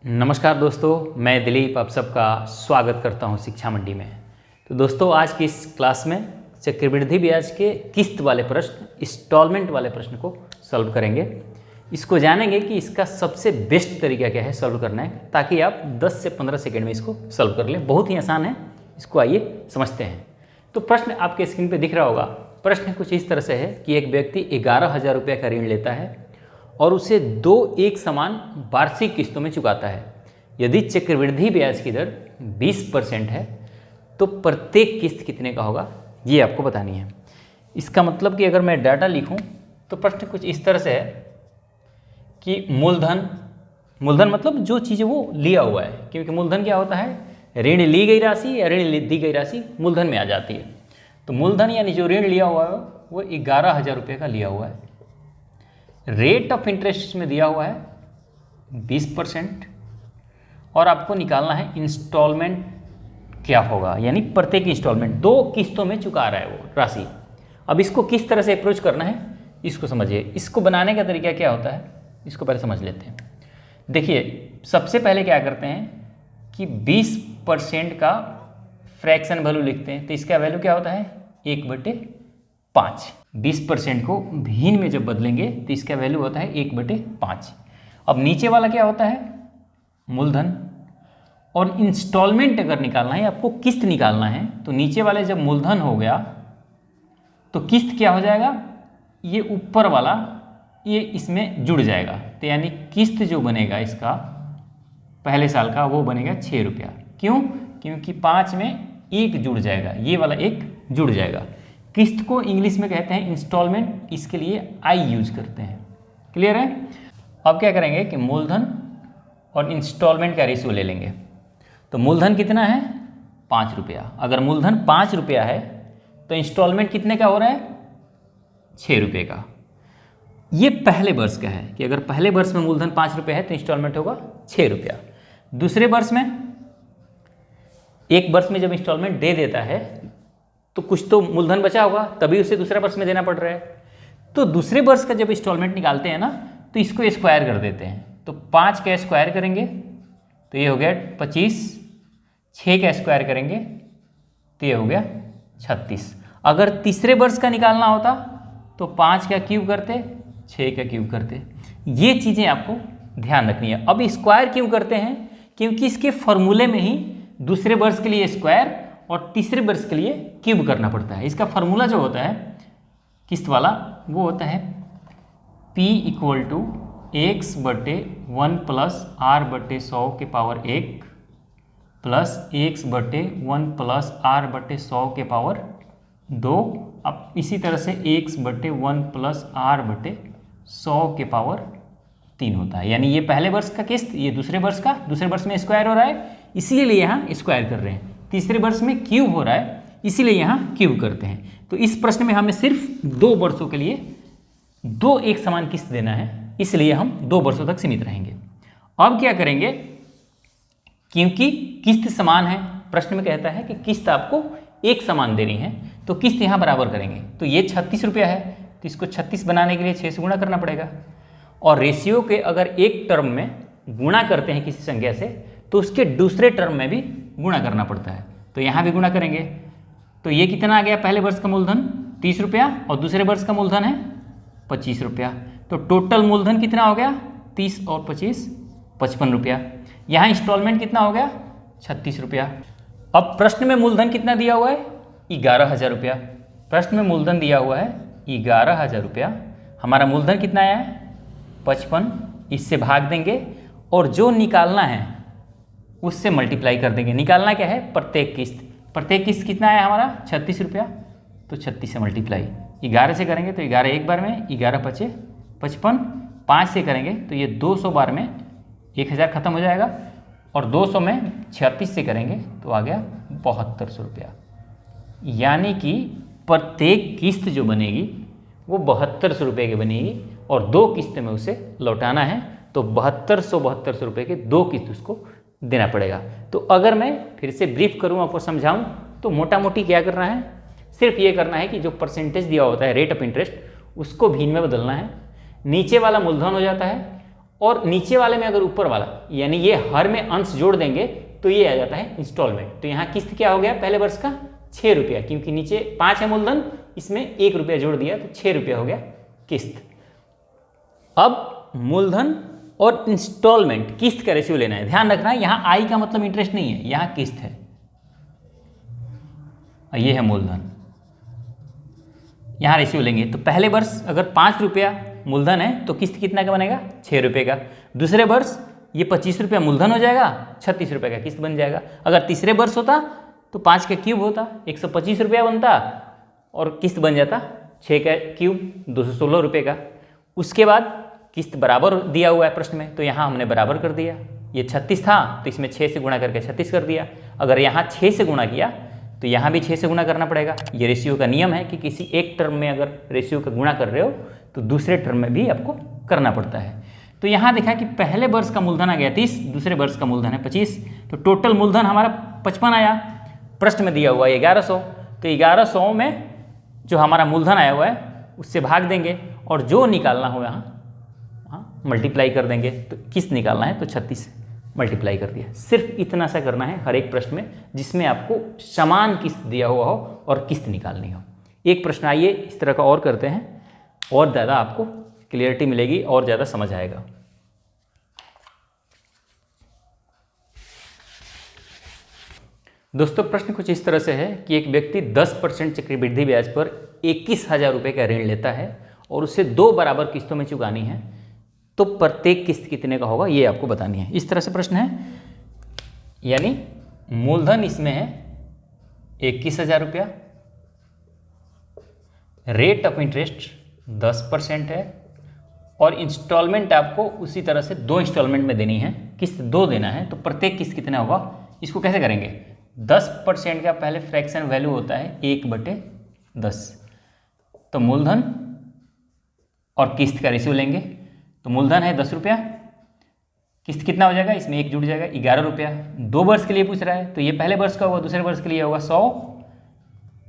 नमस्कार दोस्तों, मैं दिलीप आप सबका स्वागत करता हूं शिक्षा मंडी में। तो दोस्तों, आज की इस क्लास में चक्रवृद्धि ब्याज के किस्त वाले प्रश्न, इंस्टॉलमेंट वाले प्रश्न को सॉल्व करेंगे। इसको जानेंगे कि इसका सबसे बेस्ट तरीका क्या है सॉल्व करना है, ताकि आप 10 से 15 सेकेंड में इसको सॉल्व कर लें। बहुत ही आसान है, इसको आइए समझते हैं। तो प्रश्न आपके स्क्रीन पर दिख रहा होगा। प्रश्न कुछ इस तरह से है कि एक व्यक्ति 11,000 रुपये का ऋण लेता है और उसे 2 एक समान वार्षिक किस्तों में चुकाता है। यदि चक्रवृद्धि ब्याज की दर 20% है तो प्रत्येक किस्त कितने का होगा, ये आपको बतानी है। इसका मतलब कि अगर मैं डाटा लिखूं तो प्रश्न कुछ इस तरह से है कि मूलधन मतलब जो चीज़ वो लिया हुआ है, क्योंकि मूलधन क्या होता है, ऋण ली गई राशि या ऋण दी गई राशि मूलधन में आ जाती है। तो मूलधन यानी जो ऋण लिया हुआ है वो 11,000 रुपये का लिया हुआ है। रेट ऑफ इंटरेस्ट में दिया हुआ है 20% और आपको निकालना है इंस्टॉलमेंट क्या होगा, यानी प्रत्येक इंस्टॉलमेंट 2 किस्तों में चुका रहा है वो राशि। अब इसको किस तरह से अप्रोच करना है इसको समझिए। इसको बनाने का तरीका क्या होता है इसको पहले समझ लेते हैं। देखिए, सबसे पहले क्या करते हैं कि 20% का फ्रैक्शन वैल्यू लिखते हैं। तो इसका वैल्यू क्या होता है 1/5। 20% को भिन्न में जब बदलेंगे तो इसका वैल्यू होता है 1/5। अब नीचे वाला क्या होता है मूलधन, और इंस्टॉलमेंट अगर निकालना है, आपको किस्त निकालना है, तो नीचे वाले जब मूलधन हो गया तो किस्त क्या हो जाएगा, ये ऊपर वाला ये इसमें जुड़ जाएगा। तो यानी किस्त जो बनेगा इसका पहले साल का वो बनेगा 6 रुपया। क्यों? क्योंकि 5 में 1 जुड़ जाएगा, ये वाला 1 जुड़ जाएगा। किस्त को इंग्लिश में कहते हैं इंस्टॉलमेंट, इसके लिए आई यूज करते हैं। क्लियर है? अब क्या करेंगे कि मूलधन और इंस्टॉलमेंट का रेशियो ले लेंगे। तो मूलधन कितना है 5 रुपया। अगर मूलधन 5 रुपया है तो इंस्टॉलमेंट कितने का हो रहा है 6 रुपये का। ये पहले वर्ष का है कि अगर पहले वर्ष में मूलधन 5 रुपये है तो इंस्टॉलमेंट होगा 6 रुपया। दूसरे वर्ष में, एक वर्ष में जब इंस्टॉलमेंट दे देता है तो कुछ तो मूलधन बचा होगा, तभी उसे दूसरे वर्ष में देना पड़ रहा है। तो दूसरे वर्ष का जब इंस्टॉलमेंट निकालते हैं ना तो इसको स्क्वायर कर देते हैं। तो 5 का स्क्वायर करेंगे तो ये हो गया 25, 6 का स्क्वायर करेंगे तो ये हो गया 36। अगर तीसरे वर्ष का निकालना होता तो 5 का क्यूब करते, 6 का क्यूब करते। ये चीज़ें आपको ध्यान रखनी है। अब स्क्वायर क्यों करते हैं, क्योंकि इसके फॉर्मूले में ही दूसरे वर्ष के लिए स्क्वायर और तीसरे वर्ष के लिए क्यूब करना पड़ता है। इसका फॉर्मूला जो होता है किस्त वाला वो होता है P = x/1 + r/100 के पावर 1 प्लस x/1 + r/100 के पावर 2। अब इसी तरह से x/1 + r/100 के पावर 3 होता है। यानी ये पहले वर्ष का किस्त, ये दूसरे वर्ष का। दूसरे वर्ष में स्क्वायर हो रहा है इसीलिए यहाँ स्क्वायर कर रहे हैं। तीसरे वर्ष में क्यूब हो रहा है इसीलिए यहाँ क्यूब करते हैं। तो इस प्रश्न में हमें सिर्फ 2 वर्षों के लिए 2 एक समान किस्त देना है, इसलिए हम 2 वर्षों तक सीमित रहेंगे। अब क्या करेंगे, क्योंकि किस्त समान है, प्रश्न में कहता है कि किस्त आपको एक समान देनी है, तो किस्त यहाँ बराबर करेंगे। तो ये 36 रुपया है तो इसको 36 बनाने के लिए 6 से गुणा करना पड़ेगा। और रेशियो के अगर एक टर्म में गुणा करते हैं किसी संख्या से तो उसके दूसरे टर्म में भी गुणा करना पड़ता है। तो यहाँ भी गुणा करेंगे तो ये कितना आ गया, पहले वर्ष का मूलधन 30 रुपया और दूसरे वर्ष का मूलधन है 25 रुपया। तो टोटल मूलधन कितना हो गया 30 और 25 55 रुपया। यहाँ इंस्टॉलमेंट कितना हो गया 36 रुपया। अब प्रश्न में मूलधन कितना दिया हुआ है 11,000 रुपया। प्रश्न में मूलधन दिया हुआ है 11,000 रुपया। हमारा मूलधन कितना आया है 55, इससे भाग देंगे और जो निकालना है उससे मल्टीप्लाई कर देंगे। निकालना क्या है प्रत्येक किस्त। प्रत्येक किस्त कितना है हमारा 36 रुपया, तो 36 से मल्टीप्लाई 11 से करेंगे तो 11 एक बार में, 11 × 5 = 55। 5 से करेंगे तो ये 200 बार में 1000 खत्म हो जाएगा और 200 में 36 से करेंगे तो आ गया 7200 रुपया। यानी कि प्रत्येक किस्त जो बनेगी वो 7200 रुपये की बनेगी और 2 किस्त में उसे लौटाना है। तो 7200 रुपये के 2 किस्त उसको देना पड़ेगा। तो अगर मैं फिर से ब्रीफ करूं, आपको समझाऊं, तो मोटा मोटी क्या करना है, सिर्फ ये करना है कि जो परसेंटेज दिया होता है रेट ऑफ इंटरेस्ट उसको भिन्न में बदलना है। नीचे वाला मूलधन हो जाता है और नीचे वाले में अगर ऊपर वाला यानी ये हर में अंश जोड़ देंगे तो ये आ जाता है इंस्टॉलमेंट। तो यहाँ किस्त क्या हो गया पहले वर्ष का 6 रुपया, क्योंकि नीचे 5 है मूलधन, इसमें 1 रुपया जोड़ दिया तो 6 रुपया हो गया किस्त। अब मूलधन और इंस्टॉलमेंट किस्त का रेशियो लेना है। ध्यान रखना यहाँ आई का मतलब इंटरेस्ट नहीं है, यहाँ किस्त है, ये है मूलधन। यहाँ रेशियो लेंगे तो पहले वर्ष अगर 5 रुपया मूलधन है तो किस्त कितना का बनेगा 6 रुपये का। दूसरे वर्ष ये 25 रुपया मूलधन हो जाएगा, 36 रुपये का किस्त बन जाएगा। अगर तीसरे वर्ष होता तो 5 का क्यूब होता 125 रुपया बनता और किस्त बन जाता 6 का क्यूब 216 रुपये का। उसके बाद किस्त बराबर दिया हुआ है प्रश्न में, तो यहाँ हमने बराबर कर दिया। ये 36 था तो इसमें 6 से गुणा करके 36 कर दिया। अगर यहाँ 6 से गुणा किया तो यहाँ भी 6 से गुणा करना पड़ेगा। ये रेशियो का नियम है कि किसी एक टर्म में अगर रेशियो का गुणा कर रहे हो तो दूसरे टर्म में भी आपको करना पड़ता है। तो यहाँ देखा कि पहले वर्ष का मूलधन आ गया 30, दूसरे वर्ष का मूलधन है 25, तो टोटल मूलधन हमारा 55 आया। प्रश्न में दिया हुआ है 1100, तो 1100 में जो हमारा मूलधन आया हुआ है उससे भाग देंगे और जो निकालना हो यहाँ मल्टीप्लाई कर देंगे। तो किस्त निकालना है तो 36 मल्टीप्लाई कर दिया। सिर्फ इतना सा करना है हर एक प्रश्न में जिसमें आपको समान किस्त दिया हुआ हो और किस्त निकालनी हो। एक प्रश्न आइए इस तरह का और करते हैं, और ज़्यादा आपको क्लियरिटी मिलेगी और ज़्यादा समझ आएगा। दोस्तों प्रश्न कुछ इस तरह से है कि एक व्यक्ति 10% चक्रवृद्धि ब्याज पर 21,000 रुपये का ऋण लेता है और उसे 2 बराबर किस्तों में चुकानी है, तो प्रत्येक किस्त कितने का होगा ये आपको बतानी है। इस तरह से प्रश्न है, यानी मूलधन इसमें है 21,000 रुपया, रेट ऑफ इंटरेस्ट 10% है और इंस्टॉलमेंट आपको उसी तरह से 2 इंस्टॉलमेंट में देनी है, किस्त 2 देना है, तो प्रत्येक किस्त कितना होगा। इसको कैसे करेंगे, 10% का पहले फ्रैक्शन वैल्यू होता है 1/10, तो मूलधन और किस्त का रेशियो लेंगे। तो मूलधन है 10 रुपया, किस्त कितना हो जाएगा, इसमें 1 जुड़ जाएगा 11 रुपया। 2 वर्ष के लिए पूछ रहा है तो ये पहले वर्ष का होगा, दूसरे वर्ष के लिए होगा 100,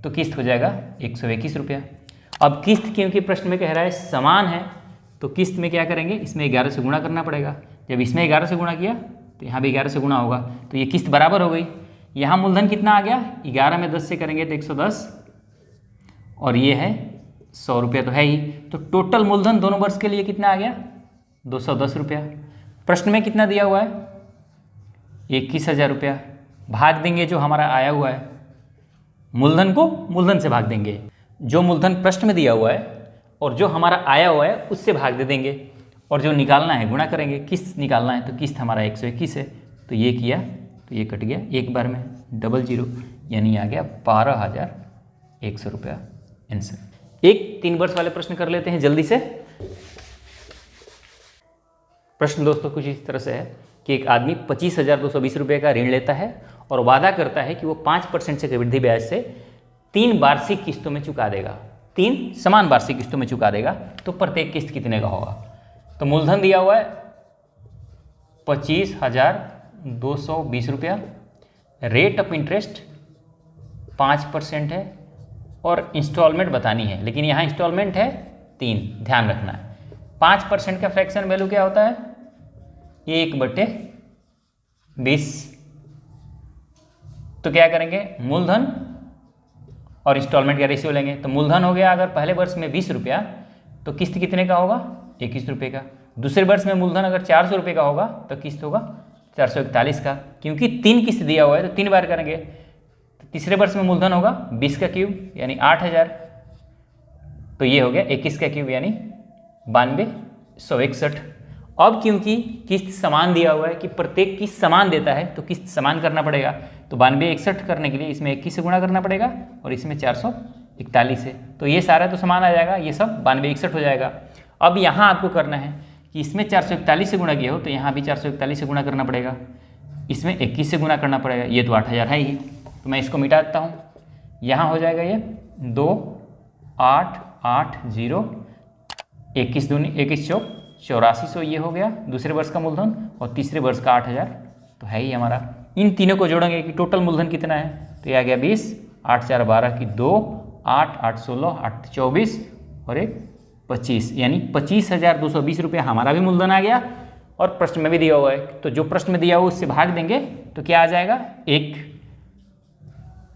तो किस्त हो जाएगा 121 रुपया। अब किस्त क्योंकि प्रश्न में कह रहा है समान है तो किस्त में क्या करेंगे, इसमें 11 से गुणा करना पड़ेगा। जब इसमें 11 से गुणा किया तो यहाँ भी 11 से गुणा होगा, तो ये किस्त बराबर हो गई। यहाँ मूलधन कितना आ गया, 11 में 10 से करेंगे तो 110 और ये है 100 रुपया तो है ही। तो टोटल मूलधन दोनों वर्ष के लिए कितना आ गया, 210 रुपया। प्रश्न में कितना दिया हुआ है, 21,000 रुपया। भाग देंगे जो हमारा आया हुआ है, मूलधन को मूलधन से भाग देंगे, जो मूलधन प्रश्न में दिया हुआ है और जो हमारा आया हुआ है उससे भाग दे देंगे, और जो निकालना है गुणा करेंगे। किस्त निकालना है तो किस्त हमारा 121 है, तो ये किया तो ये कट गया एक बार में 00, यानी आ गया 12,100 रुपया आंसर। एक 3 वर्ष वाले प्रश्न कर लेते हैं जल्दी से। प्रश्न दोस्तों कुछ इस तरह से है कि एक आदमी 25,220 रुपये का ऋण लेता है और वादा करता है कि वो 5% चक्रवृद्धि ब्याज से 3 वार्षिक किस्तों में चुका देगा, 3 समान वार्षिक किस्तों में चुका देगा, तो प्रत्येक किस्त कितने का होगा। तो मूलधन दिया हुआ है 25,220 रुपया, रेट ऑफ इंटरेस्ट 5% है और इंस्टॉलमेंट बतानी है, लेकिन यहाँ इंस्टॉलमेंट है 3, ध्यान रखना है। 5% का फ्रैक्शन वैल्यू क्या होता है, 1/20। तो क्या करेंगे, मूलधन और इंस्टॉलमेंट का रेशियो लेंगे। तो मूलधन हो गया अगर पहले वर्ष में 20 रुपया तो किस्त कितने का होगा, 21 रुपये का। दूसरे वर्ष में मूलधन अगर 400 रुपये का होगा तो किस्त होगा 441 का, क्योंकि 3 किस्त दिया हुआ है तो 3 बार करेंगे। तो तीसरे वर्ष में मूलधन होगा 20 का क्यूब यानी 8,000, तो ये हो गया 21 का क्यूब यानी 92,161। अब क्योंकि किस्त समान दिया हुआ है कि प्रत्येक किस्त समान देता है तो किस्त समान करना पड़ेगा, तो 92,161 करने के लिए इसमें 21 से गुणा करना पड़ेगा और इसमें 441 है, तो ये सारा तो समान आ जाएगा, ये सब 92,161 हो जाएगा। अब यहाँ आपको करना है कि इसमें 441 से गुणा किया हो तो यहाँ भी 441 से गुणा करना पड़ेगा, इसमें 21 से गुणा करना पड़ेगा, ये तो 8,000 है ही, तो मैं इसको मिटा देता हूँ। यहाँ हो जाएगा ये 2,880, 21 दूनी 21 चौक 8400 ये हो गया दूसरे वर्ष का मूलधन, और तीसरे वर्ष का 8,000 तो है ही हमारा। इन तीनों को जोड़ेंगे कि टोटल मूलधन कितना है, तो ये आ गया 20, 8 4 12 की 2, 8 8 16, 8 24 और एक 25, यानी 25,220 रुपये हमारा भी मूलधन आ गया और प्रश्न में भी दिया हुआ है, तो जो प्रश्न में दिया हुआ उससे भाग देंगे तो क्या आ जाएगा 1।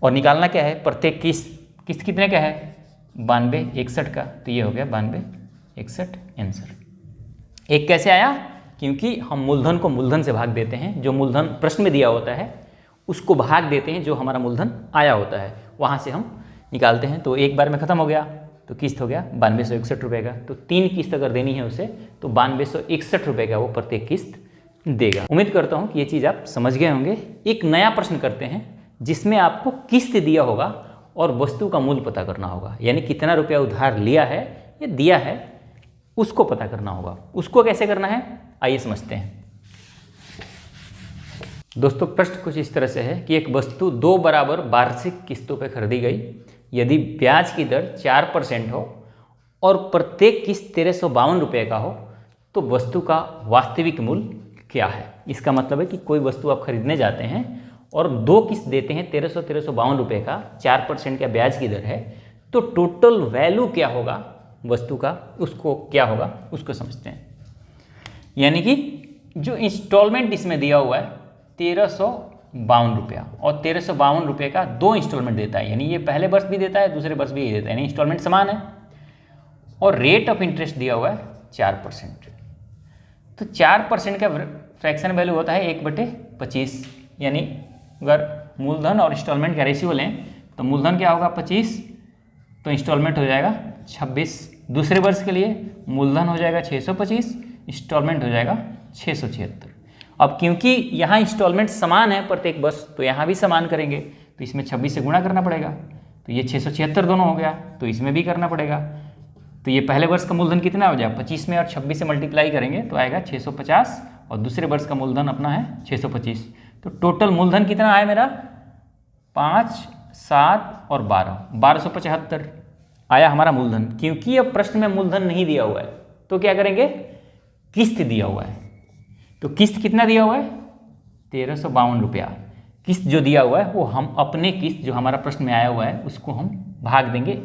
और निकालना क्या है, प्रत्येक किस्त कितने का है 92 61 का, तो ये हो गया 92 61 आंसर। 1 कैसे आया, क्योंकि हम मूलधन को मूलधन से भाग देते हैं, जो मूलधन प्रश्न में दिया होता है उसको भाग देते हैं, जो हमारा मूलधन आया होता है वहाँ से हम निकालते हैं। तो एक बार में ख़त्म हो गया, तो किस्त हो गया 9261 रुपये का। तो 3 किस्त अगर देनी है उसे तो 9261 रुपये का वो प्रत्येक किस्त देगा। उम्मीद करता हूँ कि ये चीज़ आप समझ गए होंगे। एक नया प्रश्न करते हैं जिसमें आपको किस्त दिया होगा और वस्तु का मूल्य पता करना होगा, यानी कितना रुपया उधार लिया है या दिया है उसको पता करना होगा। उसको कैसे करना है आइए समझते हैं। दोस्तों प्रश्न कुछ इस तरह से है कि एक वस्तु 2 बराबर वार्षिक किस्तों पर खरीदी गई, यदि ब्याज की दर 4% हो और प्रत्येक किस्त 1352 रुपये का हो तो वस्तु का वास्तविक मूल्य क्या है। इसका मतलब है कि कोई वस्तु आप खरीदने जाते हैं और 2 किस्त देते हैं 1352 रुपये का, 4% का ब्याज की दर है, तो टोटल वैल्यू क्या होगा वस्तु का, उसको क्या होगा उसको समझते हैं। यानी कि जो इंस्टॉलमेंट इसमें दिया हुआ है 1352 रुपया, और 1352 रुपये का 2 इंस्टॉलमेंट देता है, यानी ये पहले वर्ष भी देता है दूसरे वर्ष भी देता है, यानी इंस्टॉलमेंट समान है। और रेट ऑफ इंटरेस्ट दिया हुआ है 4%। तो 4% का फ्रैक्शन वैल्यू होता है 1/25, यानी अगर मूलधन और इंस्टॉलमेंट का रेशियो लें तो मूलधन क्या होगा 25, तो इंस्टॉलमेंट हो जाएगा 26। दूसरे वर्ष के लिए मूलधन हो जाएगा 625, इंस्टॉलमेंट हो जाएगा 676। अब क्योंकि यहाँ इंस्टॉलमेंट समान है प्रत्येक वर्ष, तो यहाँ भी समान करेंगे, तो इसमें 26 से गुणा करना पड़ेगा, तो ये 676 दोनों हो गया, तो इसमें भी करना पड़ेगा। तो ये पहले वर्ष का मूलधन कितना हो जाएगा 25 में और 26 से मल्टीप्लाई करेंगे तो आएगा 650, और दूसरे वर्ष का मूलधन अपना है 625। तो टोटल मूलधन कितना आया मेरा 5, 7 और 12, 1275 आया हमारा मूलधन। क्योंकि अब प्रश्न में मूलधन नहीं दिया हुआ है तो क्या करेंगे, किस्त दिया हुआ है, तो किस्त कितना दिया हुआ है 1352 रुपया। किस्त जो दिया हुआ है वो हम अपने किस्त जो हमारा प्रश्न में आया हुआ है उसको हम भाग देंगे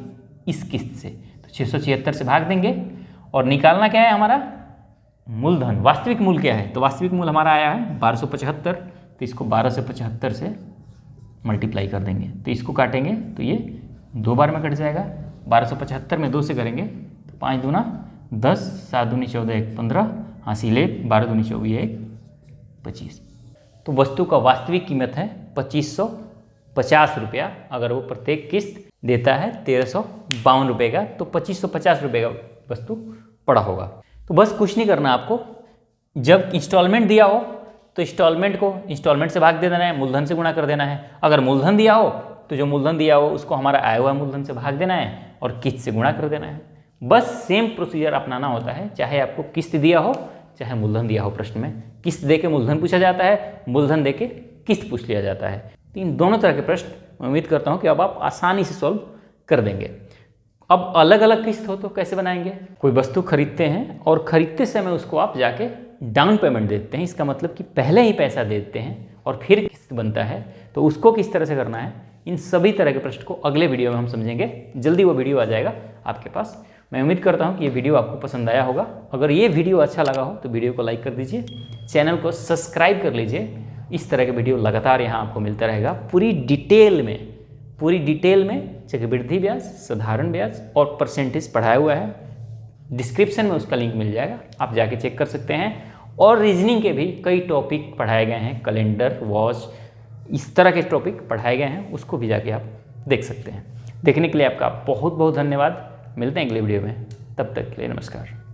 इस किस्त से, तो 676 से भाग देंगे। और निकालना क्या है हमारा मूलधन, वास्तविक मूल्य क्या है, तो वास्तविक मूल्य हमारा आया है 1275, तो इसको 1275 से मल्टीप्लाई कर देंगे, तो इसको काटेंगे तो ये 2 बार में कट जाएगा। 1275 में 2 से करेंगे तो 5 दूना 10, 7 दूनी 14, 1 15, हासिल 12 दूनी 24, 1 25। तो वस्तु का वास्तविक कीमत है 2550 रुपया। अगर वो प्रत्येक किस्त देता है 1352 रुपये का, तो 2550 रुपये का वस्तु पड़ा होगा। तो बस कुछ नहीं करना आपको, जब इंस्टॉलमेंट दिया हो तो इंस्टॉलमेंट को इंस्टॉलमेंट से भाग दे देना है, मूलधन से गुणा कर देना है। अगर मूलधन दिया हो तो जो मूलधन दिया हो उसको हमारा आया हुआ मूलधन से भाग देना है और किस्त से गुणा कर देना है। बस सेम प्रोसीजर अपनाना होता है, चाहे आपको किस्त दिया हो चाहे मूलधन दिया हो। प्रश्न में किस्त दे के मूलधन पूछा जाता है, मूलधन दे के किस्त पूछ लिया जाता है। तो इन दोनों तरह के प्रश्न मैं उम्मीद करता हूँ कि अब आप आसानी से सॉल्व कर देंगे। अब अलग अलग किस्त हो तो कैसे बनाएंगे, कोई वस्तु खरीदते हैं और खरीदते समय उसको आप जाके डाउन पेमेंट देते हैं, इसका मतलब कि पहले ही पैसा दे देते हैं और फिर किस्त बनता है, तो उसको किस तरह से करना है, इन सभी तरह के प्रश्न को अगले वीडियो में हम समझेंगे। जल्दी वो वीडियो आ जाएगा आपके पास। मैं उम्मीद करता हूँ कि ये वीडियो आपको पसंद आया होगा। अगर ये वीडियो अच्छा लगा हो तो वीडियो को लाइक कर दीजिए, चैनल को सब्सक्राइब कर लीजिए। इस तरह के वीडियो लगातार यहाँ आपको मिलता रहेगा, पूरी डिटेल में चक्रवृद्धि ब्याज, साधारण ब्याज और परसेंटेज पढ़ाया हुआ है। डिस्क्रिप्शन में उसका लिंक मिल जाएगा, आप जाके चेक कर सकते हैं। और रीजनिंग के भी कई टॉपिक पढ़ाए गए हैं, कैलेंडर, वॉच, इस तरह के टॉपिक पढ़ाए गए हैं, उसको भी जाके आप देख सकते हैं। देखने के लिए आपका बहुत बहुत धन्यवाद। मिलते हैं अगले वीडियो में, तब तक के लिए नमस्कार।